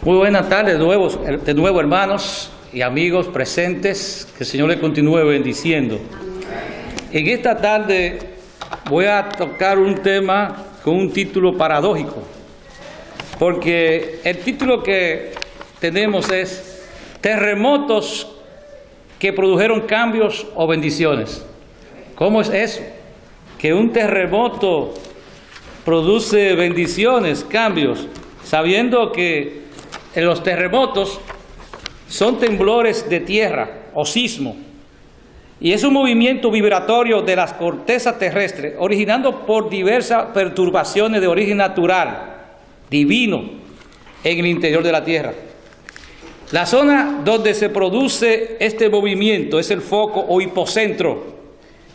Muy buenas tardes de nuevo, hermanos y amigos presentes. Que el Señor les continúe bendiciendo. En esta tarde voy a tocar un tema con un título paradójico, porque el título que tenemos es Terremotos que produjeron cambios o bendiciones. ¿Cómo es eso? Que un terremoto produce bendiciones, cambios, sabiendo que en los terremotos son temblores de tierra o sismo, y es un movimiento vibratorio de las cortezas terrestres originando por diversas perturbaciones de origen natural, divino, en el interior de la tierra. La zona donde se produce este movimiento es el foco o hipocentro,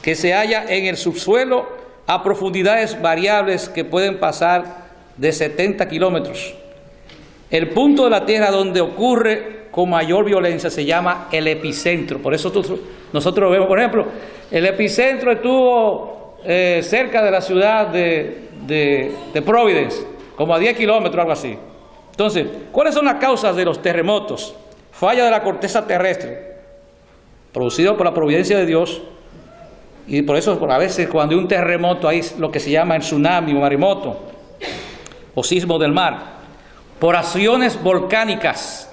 que se halla en el subsuelo a profundidades variables que pueden pasar de 70 kilómetros. El punto de la Tierra donde ocurre con mayor violencia se llama el epicentro. Por eso nosotros vemos, por ejemplo, el epicentro estuvo cerca de la ciudad de Providence, como a 10 kilómetros, algo así. Entonces, ¿cuáles son las causas de los terremotos? Falla de la corteza terrestre, producido por la providencia de Dios. Y por eso a veces cuando hay un terremoto hay lo que se llama el tsunami o maremoto o sismo del mar. Por acciones volcánicas.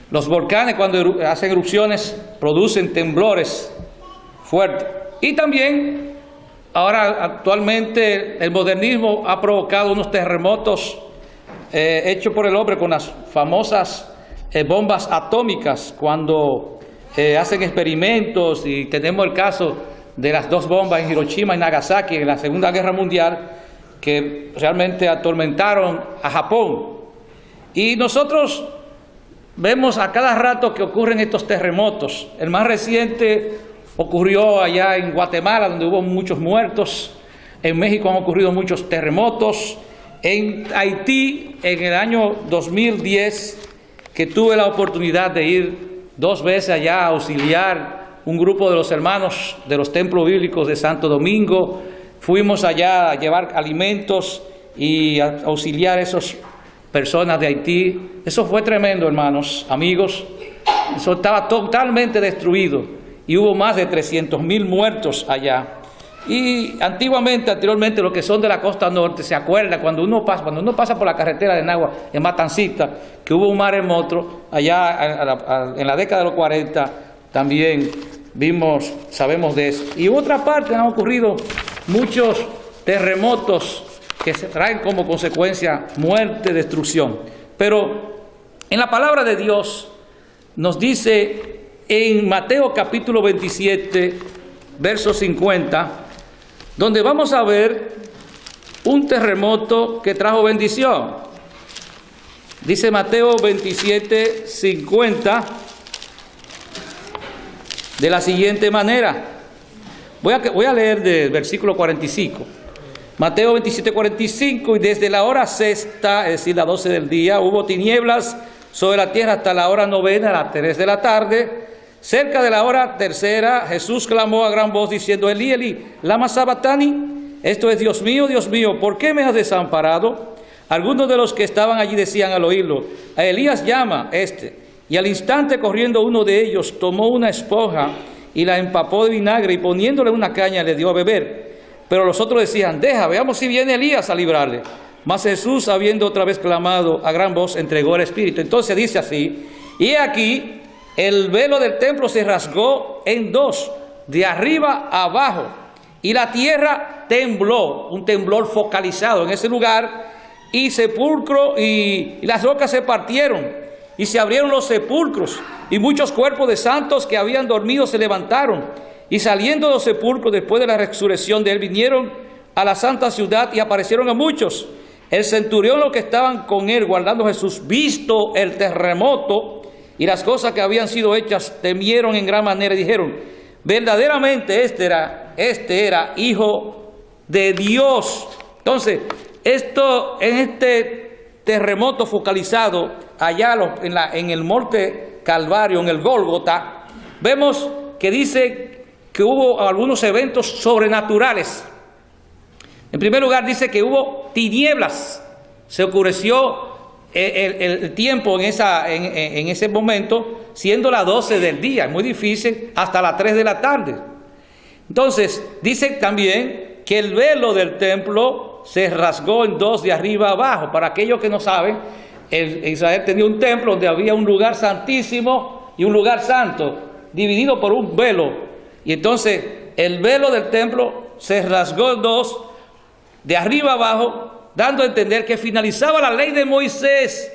Los volcanes cuando hacen erupciones producen temblores fuertes. Y también ahora actualmente el modernismo ha provocado unos terremotos hechos por el hombre con las famosas bombas atómicas, cuando hacen experimentos, y tenemos el caso de las dos bombas en Hiroshima y Nagasaki en la Segunda Guerra Mundial, que realmente atormentaron a Japón. Y nosotros vemos a cada rato que ocurren estos terremotos. El más reciente ocurrió allá en Guatemala, donde hubo muchos muertos. En México han ocurrido muchos terremotos. En Haití, en el año 2010, que tuve la oportunidad de ir 2 veces allá a auxiliar un grupo de los hermanos de los templos bíblicos de Santo Domingo. Fuimos allá a llevar alimentos y a auxiliar a esas personas de Haití. Eso fue tremendo, hermanos, amigos. Eso estaba totalmente destruido y hubo más de 300,000 muertos allá. Y anteriormente, los que son de la costa norte, se acuerdan cuando uno pasa por la carretera de Nagua, en Matancita, que hubo un maremoto allá en la década de los 40, también sabemos de eso. Y en otra parte han ocurrido muchos terremotos que se traen como consecuencia muerte, destrucción. Pero en la palabra de Dios nos dice en Mateo capítulo 27, verso 50, donde vamos a ver un terremoto que trajo bendición. Dice Mateo 27, 50, de la siguiente manera. Voy a leer del versículo 45. Mateo 27, 45, y desde la hora sexta, es decir, las 12 del día, hubo tinieblas sobre la tierra hasta la hora novena, a las 3 de la tarde. Cerca de la hora tercera, Jesús clamó a gran voz diciendo: Elí, Elí, lama sabactani. Esto es: Dios mío, ¿por qué me has desamparado? Algunos de los que estaban allí decían al oírlo: a Elías llama este. Y al instante, corriendo uno de ellos, tomó una esponja y la empapó de vinagre, y poniéndole una caña le dio a beber. Pero los otros decían: deja, veamos si viene Elías a librarle. Mas Jesús, habiendo otra vez clamado a gran voz, entregó el Espíritu. Entonces dice así: y aquí el velo del templo se rasgó en dos, de arriba a abajo, y la tierra tembló, un temblor focalizado en ese lugar, y sepulcro y las rocas se partieron, y se abrieron los sepulcros, y muchos cuerpos de santos que habían dormido se levantaron, y saliendo de los sepulcros después de la resurrección de él, vinieron a la santa ciudad y aparecieron a muchos. El centurión, los que estaban con él guardando a Jesús, visto el terremoto y las cosas que habían sido hechas, temieron en gran manera y dijeron: verdaderamente este era hijo de Dios. Entonces, en este terremoto focalizado allá en el monte Calvario, en el Gólgota, vemos que dice que hubo algunos eventos sobrenaturales. En primer lugar dice que hubo tinieblas, se oscureció el tiempo en ese momento siendo las 12 del día, muy difícil, hasta las 3 de la tarde. Entonces, dice también que el velo del templo se rasgó en dos de arriba abajo. Para aquellos que no saben, Israel tenía un templo donde había un lugar santísimo y un lugar santo, dividido por un velo. Y entonces el velo del templo se rasgó en dos, de arriba abajo, dando a entender que finalizaba la ley de Moisés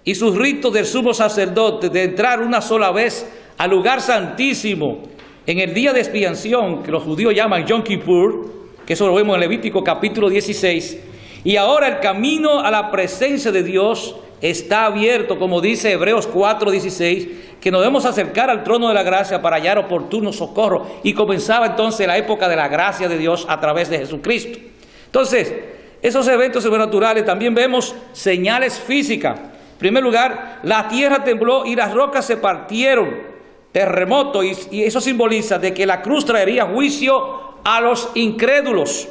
y sus ritos del sumo sacerdote de entrar una sola vez al lugar santísimo en el día de expiación, que los judíos llaman Yom Kippur, que eso lo vemos en Levítico capítulo 16. Y ahora el camino a la presencia de Dios está abierto, como dice Hebreos 4:16, que nos debemos acercar al trono de la gracia para hallar oportuno socorro. Y comenzaba entonces la época de la gracia de Dios a través de Jesucristo. Entonces, esos eventos sobrenaturales también vemos señales físicas. En primer lugar, la tierra tembló y las rocas se partieron, terremoto, y eso simboliza de que la cruz traería juicio a los incrédulos.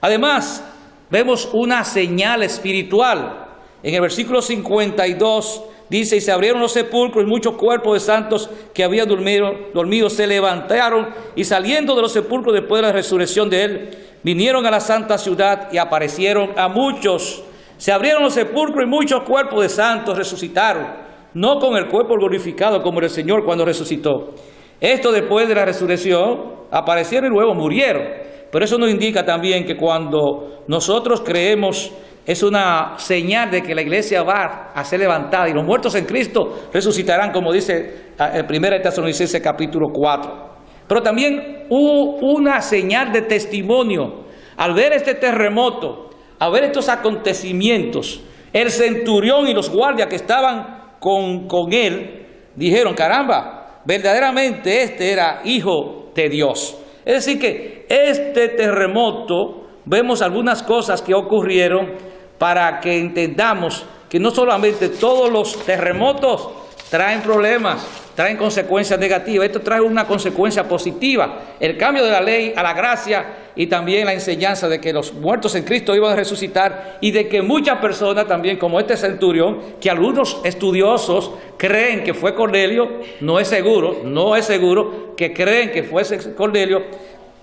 Además, vemos una señal espiritual. En el versículo 52 dice: y se abrieron los sepulcros y muchos cuerpos de santos que habían dormido se levantaron, y saliendo de los sepulcros después de la resurrección de él, vinieron a la santa ciudad y aparecieron a muchos. Se abrieron los sepulcros y muchos cuerpos de santos resucitaron, no con el cuerpo glorificado como el Señor cuando resucitó. Esto después de la resurrección aparecieron y luego murieron. Pero eso nos indica también que cuando nosotros creemos, es una señal de que la iglesia va a ser levantada y los muertos en Cristo resucitarán, como dice el 1 Tesalonicenses capítulo 4. Pero también hubo una señal de testimonio. Al ver este terremoto, al ver estos acontecimientos, el centurión y los guardias que estaban con él dijeron: caramba, verdaderamente este era hijo de Dios. Es decir que este terremoto, vemos algunas cosas que ocurrieron para que entendamos que no solamente todos los terremotos traen problemas, traen consecuencias negativas. Esto trae una consecuencia positiva: el cambio de la ley a la gracia, y también la enseñanza de que los muertos en Cristo iban a resucitar, y de que muchas personas también, como este centurión, que algunos estudiosos creen que fue Cornelio, no es seguro que creen que fue Cornelio,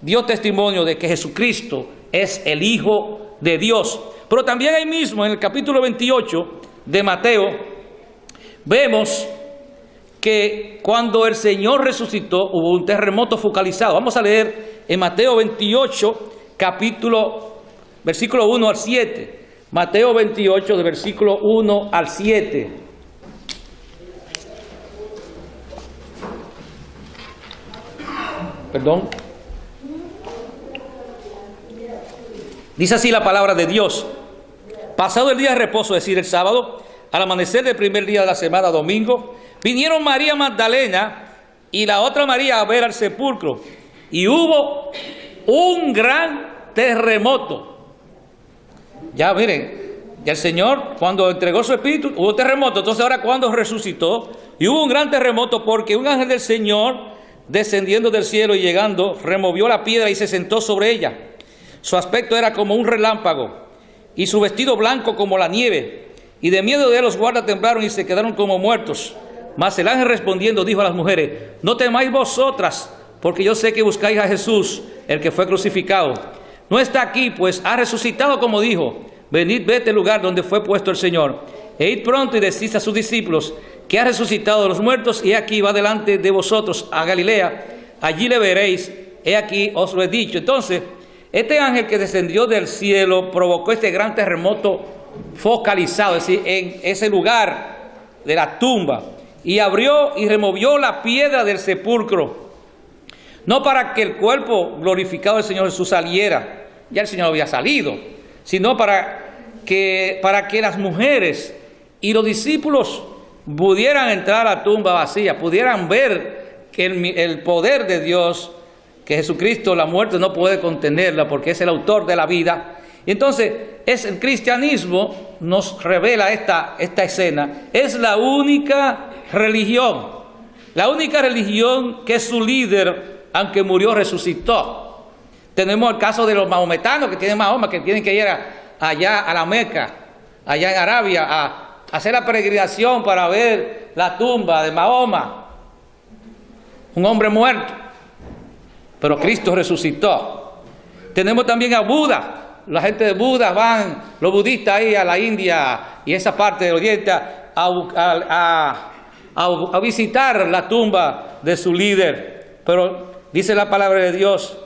dio testimonio de que Jesucristo es el Hijo de Dios. Pero también ahí mismo, en el capítulo 28 de Mateo, vemos que cuando el Señor resucitó hubo un terremoto focalizado. Vamos a leer en Mateo 28, versículo 1 al 7. Mateo 28, de versículo 1 al 7. Perdón. Dice así la palabra de Dios: pasado el día de reposo, es decir, el sábado, al amanecer del primer día de la semana, domingo, vinieron María Magdalena y la otra María a ver al sepulcro, y hubo un gran terremoto. Ya miren, ya el Señor cuando entregó su espíritu hubo terremoto. Entonces ahora cuando resucitó, y hubo un gran terremoto, porque un ángel del Señor, descendiendo del cielo y llegando, removió la piedra y se sentó sobre ella. Su aspecto era como un relámpago, y su vestido blanco como la nieve. Y de miedo de él los guardas temblaron y se quedaron como muertos. Mas el ángel respondiendo dijo a las mujeres: no temáis vosotras, porque yo sé que buscáis a Jesús, el que fue crucificado. No está aquí, pues ha resucitado como dijo. Venid, vete al lugar donde fue puesto el Señor. E id pronto y decid a sus discípulos que ha resucitado de los muertos, y aquí va delante de vosotros a Galilea. Allí le veréis. He aquí os lo he dicho. Entonces, este ángel que descendió del cielo provocó este gran terremoto focalizado, es decir, en ese lugar de la tumba, y abrió y removió la piedra del sepulcro, no para que el cuerpo glorificado del Señor Jesús saliera, ya el Señor había salido, sino para que las mujeres y los discípulos pudieran entrar a la tumba vacía, pudieran ver que el poder de Dios, que Jesucristo, la muerte no puede contenerla porque es el autor de la vida. Y entonces el cristianismo nos revela esta escena. Es la única religión que su líder, aunque murió, resucitó. Tenemos el caso de los mahometanos, que tienen Mahoma, que tienen que ir allá a la Meca, allá en Arabia, hacer la peregrinación para ver la tumba de Mahoma, un hombre muerto, pero Cristo resucitó. Tenemos también a Buda. La gente de Buda van, los budistas ahí a la India y esa parte del Oriente a visitar la tumba de su líder. Pero dice la palabra de Dios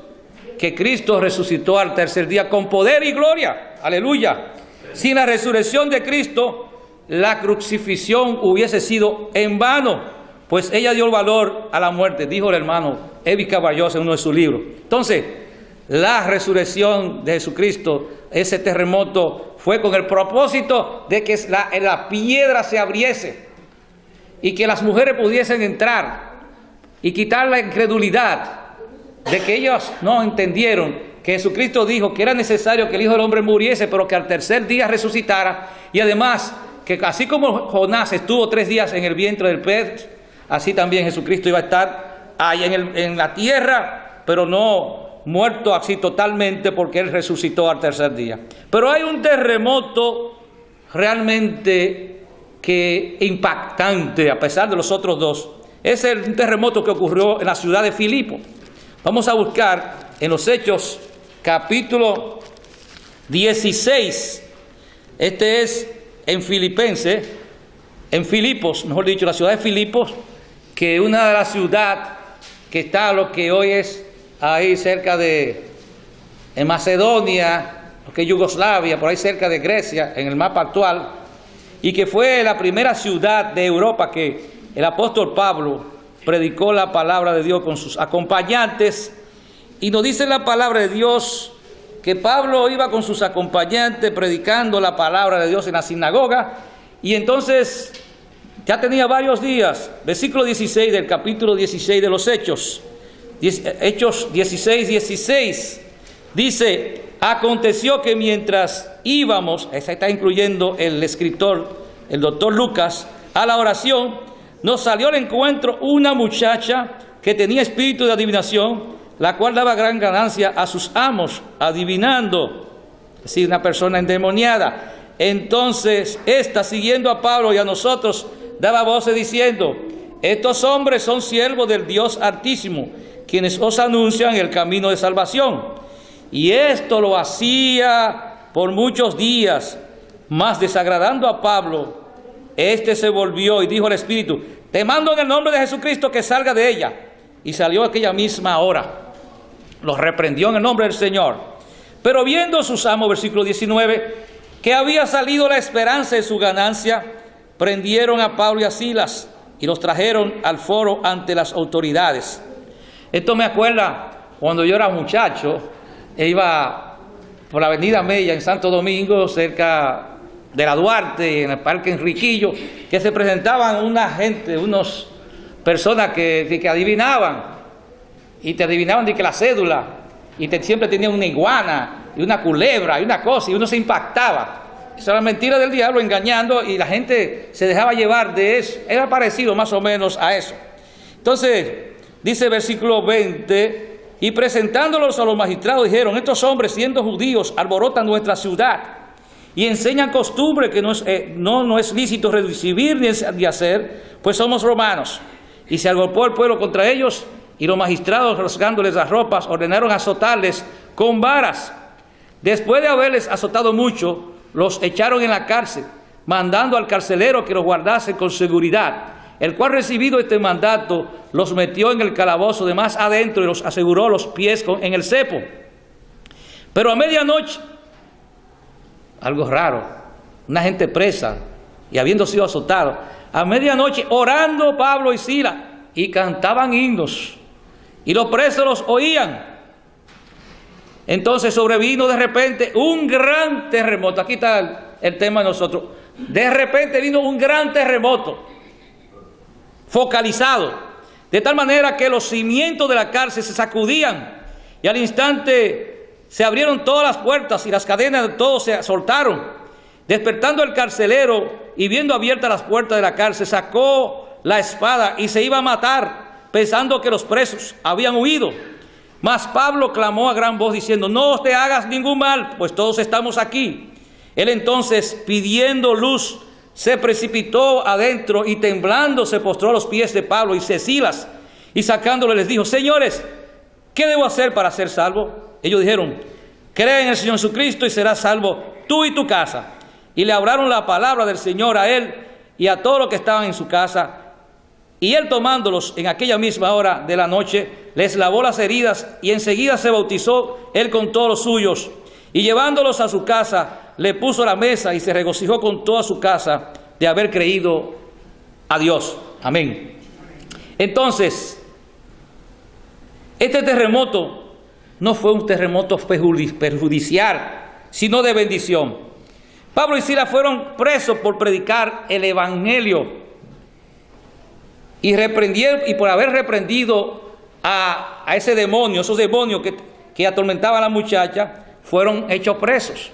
que Cristo resucitó al tercer día con poder y gloria. Aleluya. Sin la resurrección de Cristo, la crucifixión hubiese sido en vano, pues ella dio valor a la muerte, dijo el hermano Evi Caballos en uno de sus libros. Entonces, la resurrección de Jesucristo, ese terremoto, fue con el propósito de que la piedra se abriese y que las mujeres pudiesen entrar y quitar la incredulidad de que ellos no entendieron que Jesucristo dijo que era necesario que el Hijo del Hombre muriese, pero que al tercer día resucitara, y además que así como Jonás estuvo 3 días en el vientre del pez, así también Jesucristo iba a estar ahí en la tierra, pero no muerto así totalmente, porque Él resucitó al tercer día. Pero hay un terremoto realmente impactante, a pesar de los otros dos. Es un terremoto que ocurrió en la ciudad de Filipo. Vamos a buscar en los Hechos, capítulo 16. Este es en Filipos, mejor dicho, la ciudad de Filipos, que es una de las ciudades que está lo que hoy es ahí cerca en Macedonia, lo que es Yugoslavia, por ahí cerca de Grecia, en el mapa actual, y que fue la primera ciudad de Europa que el apóstol Pablo predicó la palabra de Dios con sus acompañantes. Y nos dice la palabra de Dios que Pablo iba con sus acompañantes predicando la palabra de Dios en la sinagoga, y entonces ya tenía varios días. Versículo 16 del capítulo 16 de los Hechos. Hechos 16:16 dice: aconteció que mientras íbamos, esa está incluyendo el escritor, el doctor Lucas, a la oración, nos salió al encuentro una muchacha que tenía espíritu de adivinación, la cual daba gran ganancia a sus amos, adivinando. Es decir, una persona endemoniada. Entonces, esta, siguiendo a Pablo y a nosotros, daba voces diciendo: estos hombres son siervos del Dios Altísimo, quienes os anuncian el camino de salvación. Y esto lo hacía por muchos días, mas desagradando a Pablo, este se volvió y dijo al espíritu: te mando en el nombre de Jesucristo que salga de ella. Y salió aquella misma hora. Los reprendió en el nombre del Señor. Pero viendo sus amos, versículo 19, que había salido la esperanza de su ganancia, prendieron a Pablo y a Silas y los trajeron al foro ante las autoridades. Esto me acuerda cuando yo era muchacho, e iba por la avenida Mella en Santo Domingo, cerca de la Duarte, en el Parque Enriquillo, que se presentaban unas personas que adivinaban, y te adivinaban de que la cédula, y siempre tenían una iguana, y una culebra, y una cosa, y uno se impactaba. Esa era la mentira del diablo, engañando, y la gente se dejaba llevar de eso. Era parecido más o menos a eso. Entonces, dice versículo 20, y presentándolos a los magistrados dijeron: estos hombres, siendo judíos, alborotan nuestra ciudad y enseñan costumbre que no es lícito recibir ni de hacer, pues somos romanos. Y se agolpó el pueblo contra ellos, y los magistrados, rasgándoles las ropas, ordenaron azotarles con varas. Después de haberles azotado mucho, los echaron en la cárcel, mandando al carcelero que los guardase con seguridad, el cual, recibido este mandato, los metió en el calabozo de más adentro y los aseguró los pies en el cepo. Pero a medianoche, algo raro, una gente presa y habiendo sido azotado, a medianoche orando Pablo y Silas, y cantaban himnos, y los presos los oían. Entonces sobrevino de repente un gran terremoto. Aquí está el tema de nosotros. De repente vino un gran terremoto focalizado, de tal manera que los cimientos de la cárcel se sacudían, y al instante se abrieron todas las puertas y las cadenas de todos se soltaron. Despertando el carcelero y viendo abiertas las puertas de la cárcel, sacó la espada y se iba a matar, pensando que los presos habían huido. Mas Pablo clamó a gran voz diciendo: no te hagas ningún mal, pues todos estamos aquí. Él entonces, pidiendo luz, se precipitó adentro y temblando se postró a los pies de Pablo y de Silas, y sacándole les dijo: señores, ¿qué debo hacer para ser salvo? Ellos dijeron: cree en el Señor Jesucristo y serás salvo tú y tu casa. Y le hablaron la palabra del Señor a él y a todos los que estaban en su casa. Y él, tomándolos en aquella misma hora de la noche, les lavó las heridas y enseguida se bautizó él con todos los suyos. Y llevándolos a su casa, le puso la mesa y se regocijó con toda su casa de haber creído a Dios. Amén. Entonces, este terremoto no fue un terremoto perjudicial, sino de bendición. Pablo y Silas fueron presos por predicar el evangelio y por haber reprendido a ese demonio, esos demonios que atormentaban a la muchacha, fueron hechos presos.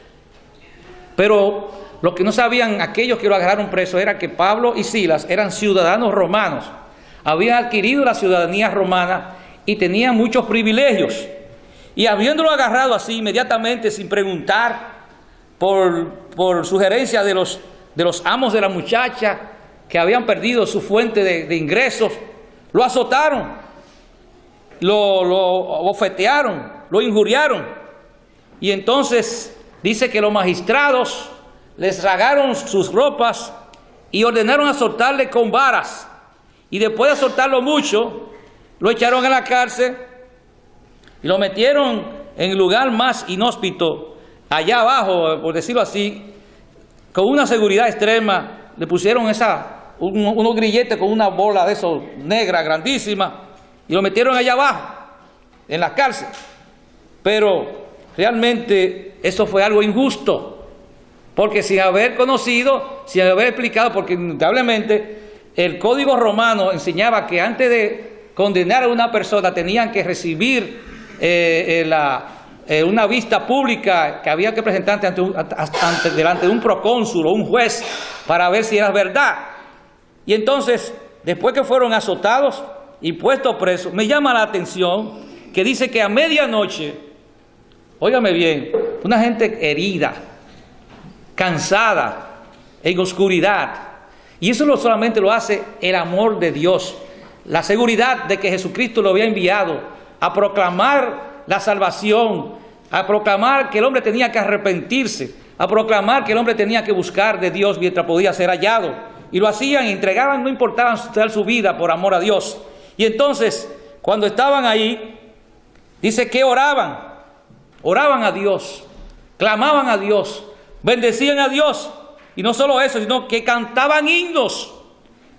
Pero lo que no sabían aquellos que lo agarraron preso era que Pablo y Silas eran ciudadanos romanos, habían adquirido la ciudadanía romana y tenían muchos privilegios. Y habiéndolo agarrado así inmediatamente, sin preguntar por sugerencia de los amos de la muchacha, que habían perdido su fuente de ingresos, lo azotaron, lo bofetearon, lo injuriaron. Y entonces dice que los magistrados les rasgaron sus ropas y ordenaron azotarle con varas. Y después de azotarlo mucho, lo echaron a la cárcel y lo metieron en el lugar más inhóspito, allá abajo, por decirlo así, con una seguridad extrema. Le pusieron unos grilletes con una bola de esos negra, grandísima, y lo metieron allá abajo, en la cárcel. Pero realmente eso fue algo injusto, porque sin haber conocido, sin haber explicado, porque indudablemente el Código Romano enseñaba que antes de condenar a una persona tenían que recibir una vista pública que había que presentar delante de un procónsul o un juez para ver si era verdad. Y entonces, después que fueron azotados y puestos presos, me llama la atención que dice que a medianoche, óigame bien, una gente herida, cansada, en oscuridad, y eso no solamente lo hace el amor de Dios, la seguridad de que Jesucristo lo había enviado a proclamar la salvación, a proclamar que el hombre tenía que arrepentirse, a proclamar que el hombre tenía que buscar de Dios mientras podía ser hallado. Y lo hacían, entregaban, no importaban dar su vida por amor a Dios. Y entonces, cuando estaban ahí, dice que oraban a Dios, clamaban a Dios, bendecían a Dios. Y no solo eso, sino que cantaban himnos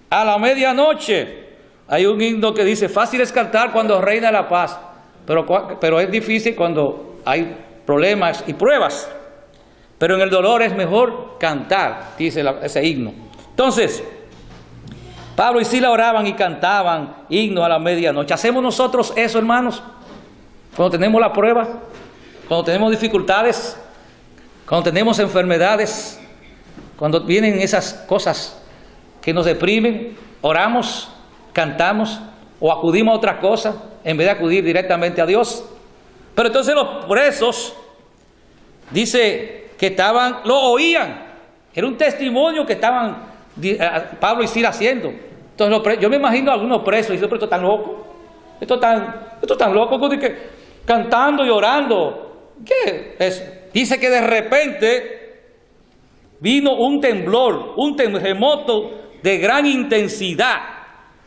a la medianoche. Hay un himno que dice: fácil es cantar cuando reina la paz, pero es difícil cuando hay problemas y pruebas. Pero en el dolor es mejor cantar, dice ese himno. Entonces, Pablo y Silas oraban y cantaban himnos a la medianoche. ¿Hacemos nosotros eso, hermanos? Cuando tenemos la prueba, cuando tenemos dificultades, cuando tenemos enfermedades, cuando vienen esas cosas que nos deprimen, oramos, cantamos o acudimos a otra cosa en vez de acudir directamente a Dios. Pero entonces los presos, dice que lo oían. Era un testimonio que estaban Pablo y Silas haciendo. Entonces yo me imagino a algunos presos y dicen: pero esto es tan loco, esto es tan loco, cantando y orando. ¿Qué es? Dice que de repente vino un temblor, un terremoto de gran intensidad.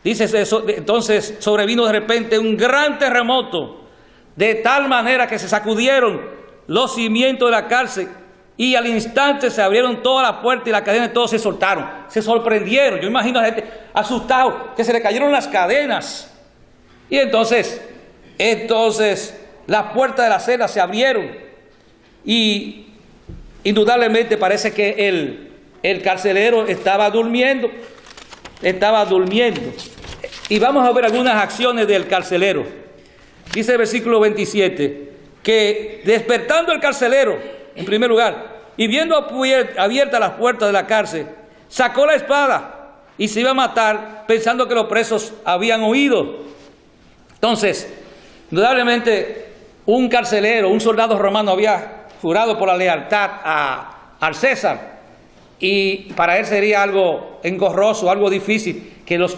Dice eso, entonces sobrevino de repente un gran terremoto, de tal manera que se sacudieron los cimientos de la cárcel y al instante se abrieron todas las puertas y las cadenas, todos se soltaron, se sorprendieron. Yo imagino a la gente asustada, que se le cayeron las cadenas. Y entonces las puertas de la celda se abrieron y indudablemente parece que el carcelero estaba durmiendo. Y vamos a ver algunas acciones del carcelero. Dice el versículo 27, que despertando el carcelero, en primer lugar, y viendo abiertas las puertas de la cárcel, sacó la espada y se iba a matar, pensando que los presos habían huido. Entonces, indudablemente, un carcelero, un soldado romano había jurado por la lealtad al César. y para él sería algo engorroso, algo difícil, que los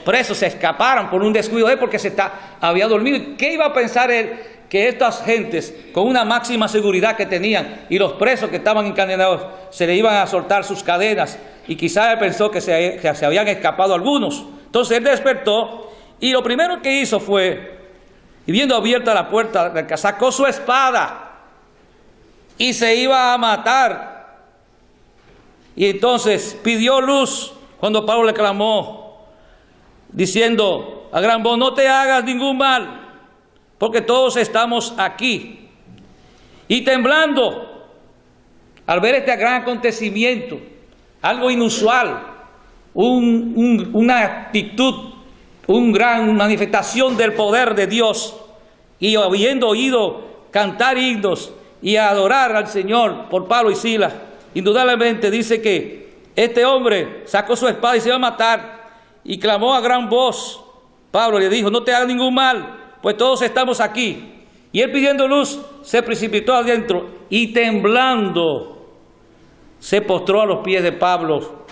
presos se escaparan por un descuido de él porque había dormido. ¿Qué iba a pensar él? Que estas gentes, con una máxima seguridad que tenían, y los presos que estaban encadenados, se le iban a soltar sus cadenas, y quizás él pensó que se habían escapado algunos. Entonces él despertó, y lo primero que hizo fue, y viendo abierta la puerta, sacó su espada, y se iba a matar. Y entonces pidió luz, cuando Pablo le clamó, diciendo a gran voz: no te hagas ningún mal, porque todos estamos aquí. Y temblando, al ver este gran acontecimiento, algo inusual, una actitud, una gran manifestación del poder de Dios, y habiendo oído cantar himnos y adorar al Señor por Pablo y Silas, indudablemente dice que este hombre sacó su espada y se iba a matar, y clamó a gran voz. Pablo le dijo: no te hagas ningún mal, pues todos estamos aquí. Y él, pidiendo luz, se precipitó adentro y temblando se postró a los pies de Pablo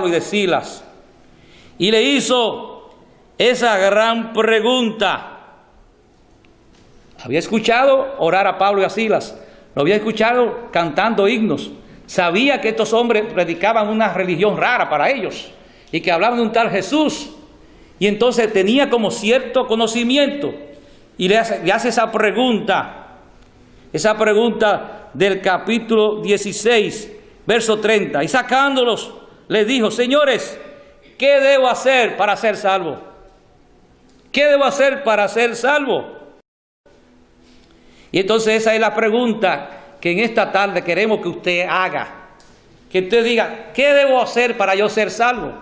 y de Silas, y le hizo esa gran pregunta. Había escuchado orar a Pablo y a Silas, lo había escuchado cantando himnos, sabía que estos hombres predicaban una religión rara para ellos y que hablaban de un tal Jesús, y entonces tenía como cierto conocimiento. Y le hace esa pregunta del capítulo 16, verso 30. Y sacándolos, les dijo: señores, ¿qué debo hacer para ser salvo? ¿Qué debo hacer para ser salvo? Y entonces esa es la pregunta que en esta tarde queremos que usted haga. Que usted diga: ¿qué debo hacer para yo ser salvo?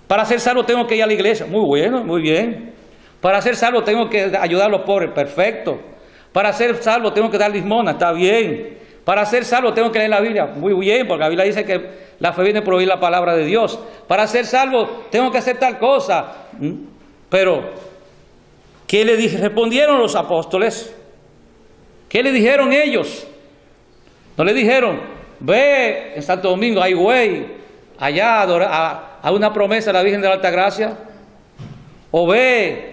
Para ser salvo tengo que ir a la iglesia. Muy bueno, muy bien. Para ser salvo tengo que ayudar a los pobres. Perfecto. Para ser salvo tengo que dar limosna. Está bien. Para ser salvo tengo que leer la Biblia. Muy bien, porque la Biblia dice que la fe viene por oír la palabra de Dios. Para ser salvo tengo que hacer tal cosa. Pero, ¿qué le respondieron los apóstoles? ¿Qué le dijeron ellos? No le dijeron: ve en Santo Domingo, ay güey, allá a una promesa de la Virgen de la Altagracia. O ve,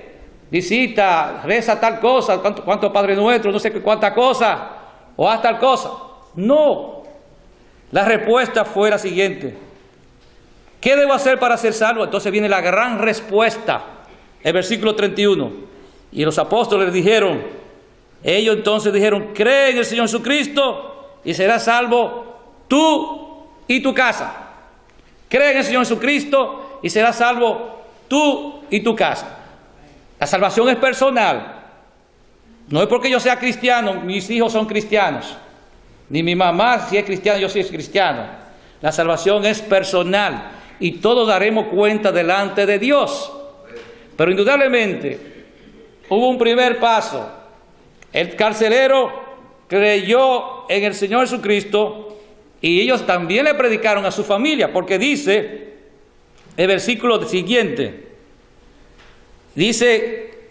visita, reza tal cosa, cuánto Padre Nuestro, no sé cuánta cosa, o haz tal cosa. No. La respuesta fue la siguiente: ¿qué debo hacer para ser salvo? Entonces viene la gran respuesta, el versículo 31. Y los apóstoles dijeron, ellos entonces dijeron: cree en el Señor Jesucristo y serás salvo tú y tu casa. Cree en el Señor Jesucristo y serás salvo tú y tu casa. La salvación es personal. No es porque yo sea cristiano, mis hijos son cristianos, ni mi mamá si es cristiana, yo soy cristiano. La salvación es personal y todos daremos cuenta delante de Dios. Pero indudablemente hubo un primer paso. El carcelero creyó en el Señor Jesucristo y ellos también le predicaron a su familia, porque dice el versículo siguiente, dice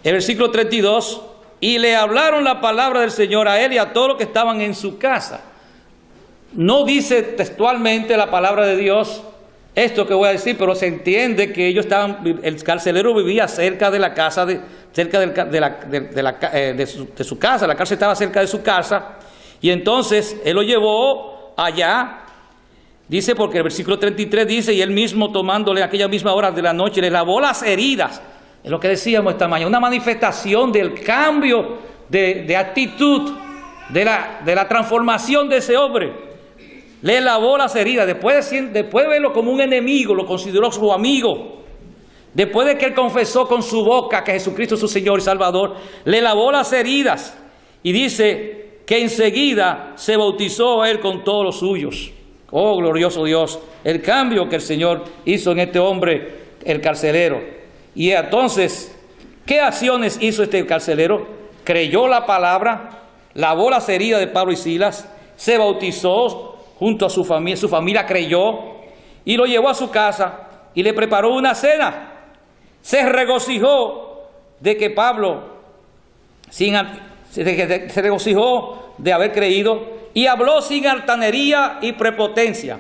el versículo 32, y le hablaron la palabra del Señor a él y a todos los que estaban en su casa. No dice textualmente la palabra de Dios esto que voy a decir, pero se entiende que ellos el carcelero vivía cerca de la casa, cerca de su casa. La cárcel estaba cerca de su casa, y entonces él lo llevó allá. Dice, porque el versículo 33 dice, y él mismo, tomándole aquella misma hora de la noche, le lavó las heridas. Es lo que decíamos esta mañana, una manifestación del cambio de actitud, de la transformación de ese hombre. Le lavó las heridas. Después de verlo como un enemigo, lo consideró su amigo. Después de que él confesó con su boca que Jesucristo es su Señor y Salvador, le lavó las heridas. Y dice que enseguida se bautizó él con todos los suyos. Oh, glorioso Dios, el cambio que el Señor hizo en este hombre, el carcelero. Y entonces, ¿qué acciones hizo este carcelero? Creyó la palabra, lavó las heridas de Pablo y Silas, se bautizó junto a su familia creyó, y lo llevó a su casa y le preparó una cena. Se regocijó de que Pablo, sin se regocijó de haber creído y habló sin altanería y prepotencia,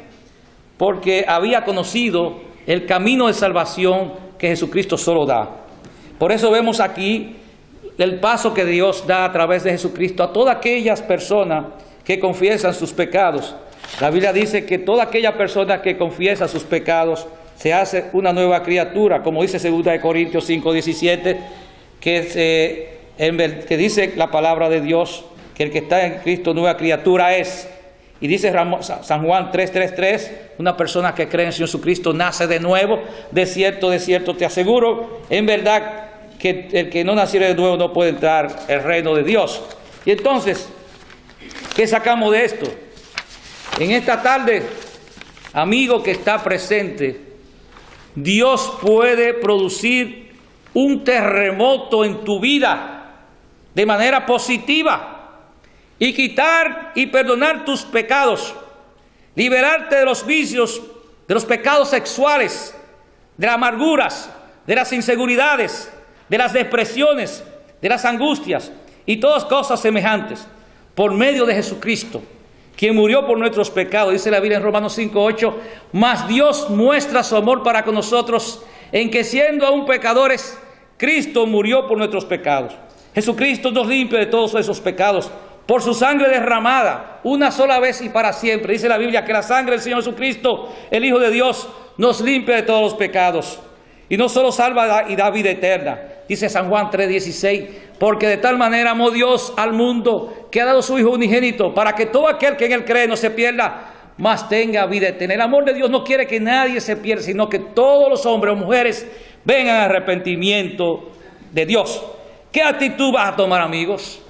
porque había conocido el camino de salvación que Jesucristo solo da. Por eso vemos aquí el paso que Dios da a través de Jesucristo a todas aquellas personas que confiesan sus pecados. La Biblia dice que toda aquella persona que confiesa sus pecados se hace una nueva criatura, como dice 2 Corintios 5:17, que dice la palabra de Dios, que el que está en Cristo nueva criatura es. Y dice San Juan 3:3:3, una persona que cree en Jesucristo nace de nuevo. De cierto te aseguro, en verdad, que el que no naciera de nuevo no puede entrar al reino de Dios. Y entonces, ¿qué sacamos de esto? En esta tarde, amigo que está presente, Dios puede producir un terremoto en tu vida de manera positiva y quitar y perdonar tus pecados, liberarte de los vicios, de los pecados sexuales, de las amarguras, de las inseguridades, de las depresiones, de las angustias y todas cosas semejantes, por medio de Jesucristo, quien murió por nuestros pecados. Dice la Biblia en Romanos 5:8, mas Dios muestra su amor para con nosotros, en que siendo aún pecadores, Cristo murió por nuestros pecados. Jesucristo nos limpia de todos esos pecados, por su sangre derramada, una sola vez y para siempre. Dice la Biblia que la sangre del Señor Jesucristo, el Hijo de Dios, nos limpia de todos los pecados. Y no solo salva y da vida eterna. Dice San Juan 3:16, porque de tal manera amó Dios al mundo, que ha dado su Hijo unigénito, para que todo aquel que en Él cree no se pierda, mas tenga vida eterna. El amor de Dios no quiere que nadie se pierda, sino que todos los hombres o mujeres vengan al arrepentimiento de Dios. ¿Qué actitud vas a tomar, amigos?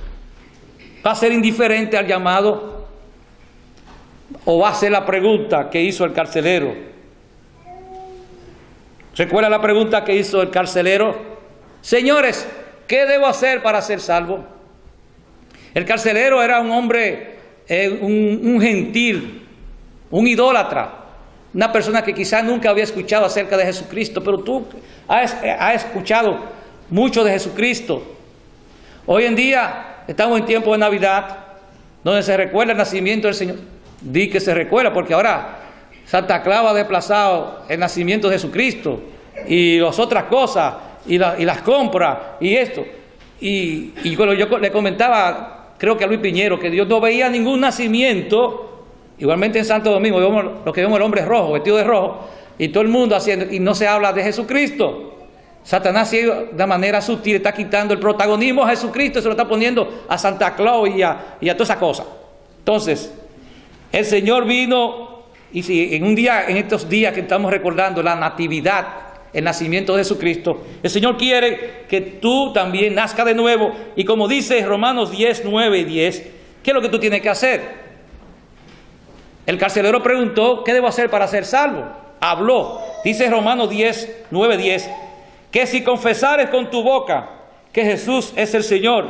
¿Va a ser indiferente al llamado? ¿O va a ser la pregunta que hizo el carcelero? ¿Recuerda la pregunta que hizo el carcelero? Señores, ¿qué debo hacer para ser salvo? El carcelero era un hombre, un gentil, un idólatra, una persona que quizás nunca había escuchado acerca de Jesucristo, pero tú has escuchado mucho de Jesucristo. Hoy en día estamos en tiempo de Navidad, donde se recuerda el nacimiento del Señor. Di que se recuerda, porque ahora Santa Claus ha desplazado el nacimiento de Jesucristo y las otras cosas, y las compras, y esto. Y cuando yo le comentaba, creo que a Luis Piñero, que Dios no veía ningún nacimiento, igualmente en Santo Domingo, lo que vemos el hombre rojo, vestido de rojo, y todo el mundo haciendo, y no se habla de Jesucristo. Satanás de una manera sutil está quitando el protagonismo a Jesucristo, se lo está poniendo a Santa Claus y a toda esa cosa. Entonces, el Señor vino, y si en estos días que estamos recordando la natividad, el nacimiento de Jesucristo, el Señor quiere que tú también nazcas de nuevo. Y como dice Romanos 10:9-10, ¿qué es lo que tú tienes que hacer? El carcelero preguntó, ¿qué debo hacer para ser salvo? Habló. Dice Romanos 10:9-10, que si confesares con tu boca que Jesús es el Señor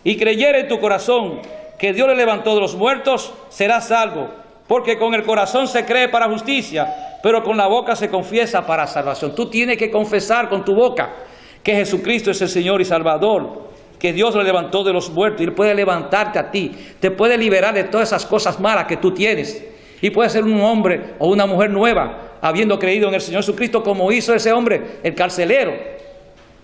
y creyeres en tu corazón que Dios le levantó de los muertos, serás salvo. Porque con el corazón se cree para justicia, pero con la boca se confiesa para salvación. Tú tienes que confesar con tu boca que Jesucristo es el Señor y Salvador, que Dios lo levantó de los muertos, y Él puede levantarte a ti, te puede liberar de todas esas cosas malas que tú tienes, y puedes ser un hombre o una mujer nueva, habiendo creído en el Señor Jesucristo, como hizo ese hombre, el carcelero.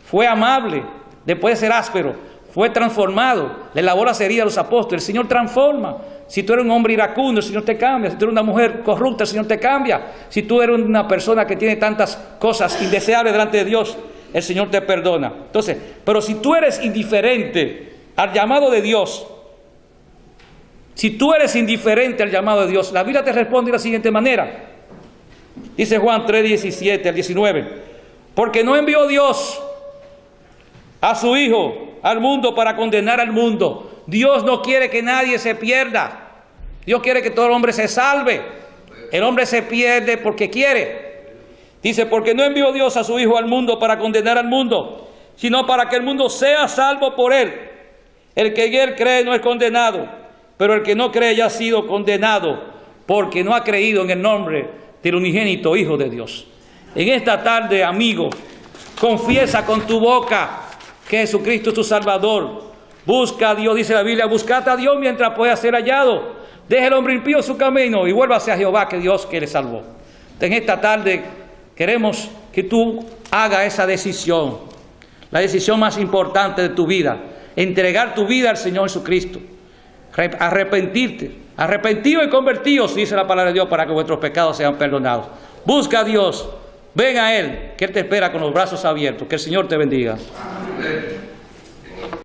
Fue amable, después de ser áspero, fue transformado, le lavó las heridas a los apóstoles. El Señor transforma. Si tú eres un hombre iracundo, el Señor te cambia. Si tú eres una mujer corrupta, el Señor te cambia. Si tú eres una persona que tiene tantas cosas indeseables delante de Dios, el Señor te perdona. Entonces, pero si tú eres indiferente al llamado de Dios, si tú eres indiferente al llamado de Dios, la Biblia te responde de la siguiente manera. Dice Juan 3:17-19, porque no envió Dios a su Hijo al mundo para condenar al mundo. Dios no quiere que nadie se pierda. Dios quiere que todo el hombre se salve. El hombre se pierde porque quiere. Dice, porque no envió Dios a su Hijo al mundo para condenar al mundo, sino para que el mundo sea salvo por Él. El que en Él cree no es condenado, pero el que no cree ya ha sido condenado, porque no ha creído en el nombre del unigénito Hijo de Dios. En esta tarde, amigo, confiesa con tu boca que Jesucristo es tu Salvador. Busca a Dios, dice la Biblia, buscad a Dios mientras pueda ser hallado. Deje el hombre impío su camino y vuélvase a Jehová, que Dios que le salvó. En esta tarde queremos que tú hagas esa decisión, la decisión más importante de tu vida, entregar tu vida al Señor Jesucristo, arrepentirte, arrepentidos y convertidos, dice la palabra de Dios, para que vuestros pecados sean perdonados. Busca a Dios, ven a Él, que Él te espera con los brazos abiertos. Que el Señor te bendiga. Amén.